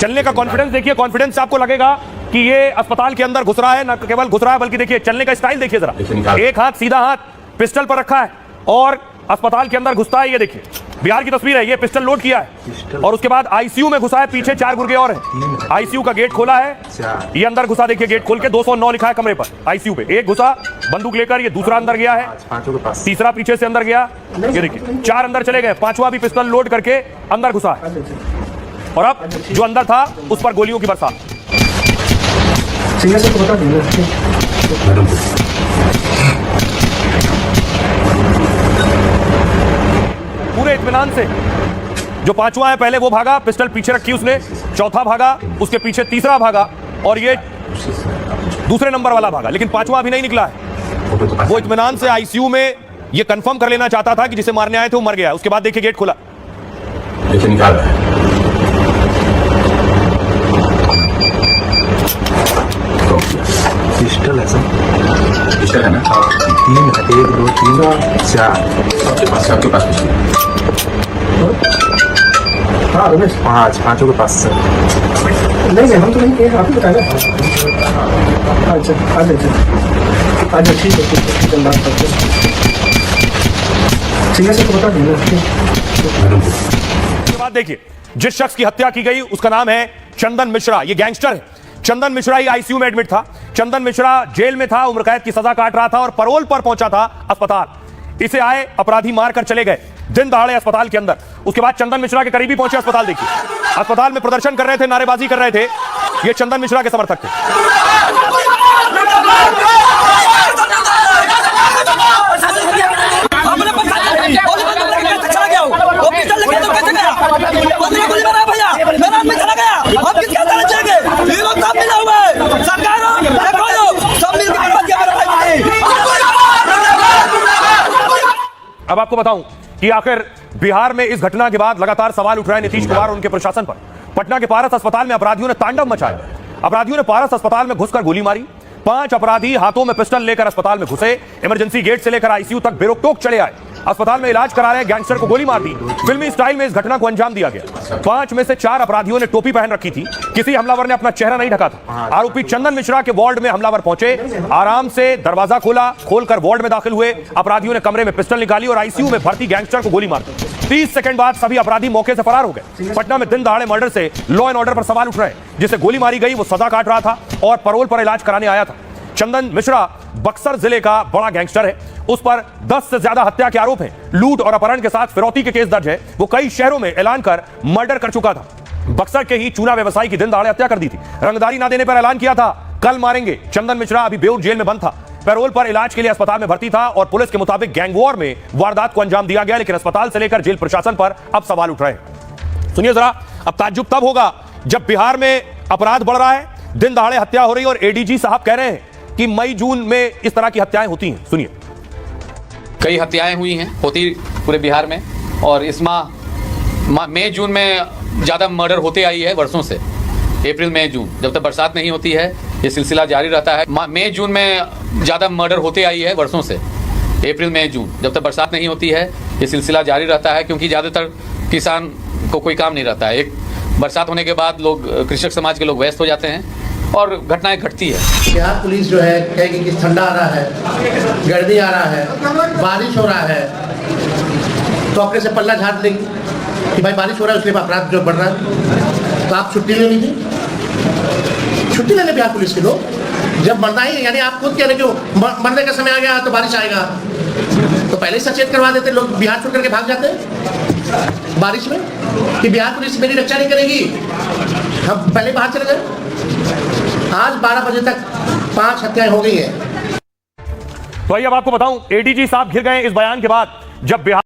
चलने का कॉन्फिडेंस देखिए, कॉन्फिडेंस से आपको लगेगा कि ये अस्पताल के अंदर घुस रहा है, न केवल घुस रहा है बल्कि देखिए चलने का स्टाइल देखिए जरा, एक हाथ सीधा हाथ पिस्टल पर रखा है और अस्पताल के अंदर घुसता है। ये देखिए बिहार की तस्वीर है, ये पिस्टल लोड किया है और उसके बाद आईसीयू में घुसा है, पीछे 4 गुर्गे और हैं। आईसीयू का गेट खोला है, ये अंदर घुसा, देखिए गेट खोल के 209 लिखा है कमरे पर आईसीयू पे। एक घुसा बंदूक लेकर, ये दूसरा अंदर गया है, तीसरा पीछे से अंदर गया, ये देखिए 4 अंदर चले गए, 5वां भी पिस्टल लोड करके अंदर घुसा है और अब जो अंदर था उस पर गोलियों की बरसात। पूरे इत्मीनान से जो 5वां है, पहले वो भागा, पिस्टल पीछे रखी उसने, चौथा भागा, उसके पीछे तीसरा भागा और ये दूसरे नंबर वाला भागा, लेकिन 5वां अभी नहीं निकला है। वो इत्मीनान से आईसीयू में ये कंफर्म कर लेना चाहता था कि जिसे मारने आए थे वो मर गया। उसके बाद देखिए गेट खुला, निकाल रहा है। पिस्टल है सर, पिस्टल है ना, 3 1 2 3 4 आपके पास पिस्टल? हाँ रमेश, 5 के पास सर। नहीं हम तो नहीं किए, आप ही बताया। अच्छा अच्छा ठीक है बात करते हैं। ठीक है सर, तो बता दीजिए। उसके बाद देखिए जिस शख्स की हत्या की गई उसका नाम है चंदन मिश्रा, ये गैंगस्टर है। चंदन मिश्रा ही आईसीयू में एडमिट था। चंदन मिश्रा जेल में था, उम्र कैद की सजा काट रहा था और पैरोल पर पहुंचा था अस्पताल। इसे आए अपराधी मारकर चले गए दिन दहाड़े अस्पताल के अंदर। उसके बाद चंदन मिश्रा के करीबी पहुंचे अस्पताल, देखिए अस्पताल में प्रदर्शन कर रहे थे, नारेबाजी कर रहे थे, ये चंदन मिश्रा के समर्थक थे। अब आपको बताऊं कि आखिर बिहार में इस घटना के बाद लगातार सवाल उठ रहे हैं नीतीश कुमार और उनके प्रशासन पर। पटना के पारस अस्पताल में अपराधियों ने तांडव मचाया। अपराधियों ने पारस अस्पताल में घुसकर गोली मारी। 5 अपराधी हाथों में पिस्टल लेकर अस्पताल में घुसे, इमरजेंसी गेट से लेकर आईसीयू तक बेरोक-टोक चले आए। अस्पताल में इलाज करा रहे गैंगस्टर को गोली मार दी। फिल्मी स्टाइल में इस घटना को अंजाम दिया गया। 5 में से 4 अपराधियों ने टोपी पहन रखी थी, किसी हमलावर ने अपना चेहरा नहीं ढका था। आरोपी चंदन मिश्रा के वार्ड में हमलावर पहुंचे, आराम से दरवाजा खोलकर वार्ड में दाखिल हुए। अपराधियों ने कमरे में पिस्टल निकाली और आईसीयू में भर्ती गैंगस्टर को गोली मार दी। 30 सेकंड बाद सभी अपराधी मौके से फरार हो गए। पटना में दिन दहाड़े मर्डर से लॉ एंड ऑर्डर पर सवाल उठ रहे हैं। जिसे गोली मारी गई वो सजा काट रहा था और पैरोल पर इलाज कराने आया था। चंदन मिश्रा बक्सर जिले का बड़ा गैंगस्टर है, उस पर 10 से ज्यादा हत्या के आरोप हैं। लूट और अपहरण के साथ फिरौती के केस दर्ज है। वो कई शहरों में ऐलान कर मर्डर कर चुका था। बक्सर के ही चूना व्यवसायी की दिन दहाड़े हत्या कर दी थी। रंगदारी ना देने पर ऐलान किया था कल मारेंगे। चंदन मिश्रा अभी बेऊर जेल में बंद था, पैरोल पर इलाज के लिए अस्पताल में भर्ती था और पुलिस के मुताबिक गैंगवॉर में वारदात को अंजाम दिया गया। लेकिन अस्पताल से लेकर जेल प्रशासन पर अब सवाल उठ रहे हैं। सुनिए जरा, अब ताज्जुब तब होगा जब बिहार में अपराध बढ़ रहा है, दिन दहाड़े हत्या हो रही है और एडीजी साहब कह रहे हैं कि मई जून में इस तरह की हत्याएं होती हैं। सुनिए, कई हत्याएं हुई हैं, होती पूरे बिहार में, और इस माह मई जून में ज़्यादा मर्डर होते आई है वर्षों से। अप्रैल मई जून जब तक बरसात नहीं होती है ये सिलसिला जारी रहता है। मई जून में ज़्यादा मर्डर होते आई है वर्षों से। अप्रैल मई जून जब तक बरसात नहीं होती है ये सिलसिला जारी रहता है, क्योंकि ज़्यादातर किसान को कोई काम नहीं रहता है। एक बरसात होने के बाद लोग, कृषक समाज के लोग व्यस्त हो जाते हैं और घटनाएं घटती है। बिहार पुलिस जो है कहेगी कि ठंडा आ रहा है, गर्मी आ रहा है, बारिश हो रहा है, तो अपने से पल्ला झाड़ लेंगे कि भाई बारिश हो रहा है उसके अपराध जो बढ़ रहा है, तो आप छुट्टी ले लीजिए। छुट्टी ले लें बिहार पुलिस के लोग, जब मरना ही, यानी आप खुद कह रहे हो मरने का समय आ गया तो बारिश आएगा, तो पहले ही सचेत करवा देते लोग, बिहार छोड़ करके भाग जाते बारिश में कि बिहार पुलिस मेरी रक्षा नहीं करेगी, हम पहले बाहर चले गए। आज 12 बजे तक 5 हत्याएं हो गई हैं। तो अब आपको बताऊं, एडीजी साहब घिर गए इस बयान के बाद, जब बिहार